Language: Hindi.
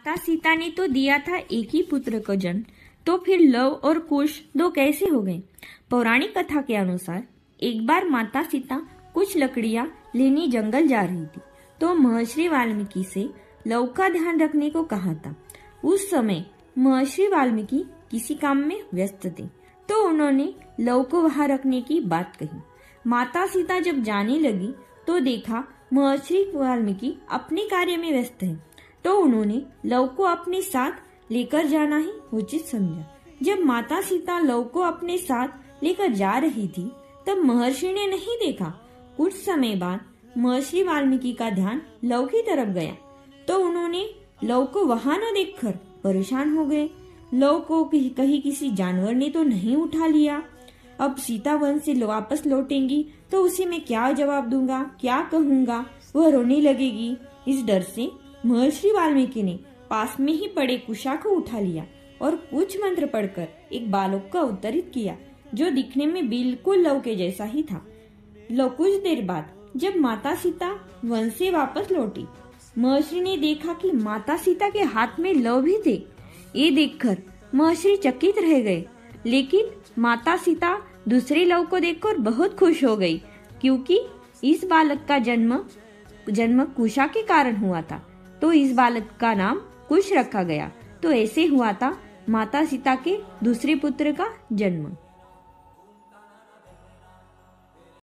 माता सीता ने तो दिया था एक ही पुत्र को जन्म, तो फिर लव और कुश दो कैसे हो गए? पौराणिक कथा के अनुसार एक बार माता सीता कुछ लकड़ियां लेने जंगल जा रही थी, तो महर्षि वाल्मीकि से लव का ध्यान रखने को कहा था। उस समय महर्षि वाल्मीकि किसी काम में व्यस्त थे, तो उन्होंने लव को वहां रखने की बात कही। माता सीता जब जाने लगी तो देखा महर्षि वाल्मीकि अपने कार्य में व्यस्त हैं, तो उन्होंने लव को अपने साथ लेकर जाना ही उचित समझा। जब माता सीता लव को अपने साथ लेकर जा रही थी, तब महर्षि ने नहीं देखा। कुछ समय बाद महर्षि वाल्मीकि का ध्यान लव की तरफ गया, तो उन्होंने लव को वहां न देखकर परेशान हो गए। लव को कहीं किसी जानवर ने तो नहीं उठा लिया। अब सीता वन से वापस लौटेंगी तो उसे मैं क्या जवाब दूंगा, क्या कहूंगा? वह रोने लगेगी। इस डर से महर्षि वाल्मीकि ने पास में ही पड़े कुशा को उठा लिया और कुछ मंत्र पढ़कर एक बालक का अवतरित किया, जो दिखने में बिल्कुल लव के जैसा ही था। कुछ देर बाद जब माता सीता वन से वापस लौटी, महर्षि ने देखा कि माता सीता के हाथ में लव भी थे। ये देखकर महर्षि चकित रह गए, लेकिन माता सीता दूसरे लव को देखकर बहुत खुश हो गई, क्योंकि इस बालक का जन्म कुशा के कारण हुआ था, तो इस बालक का नाम कुश रखा गया। तो ऐसे हुआ था माता सीता के दूसरे पुत्र का जन्म।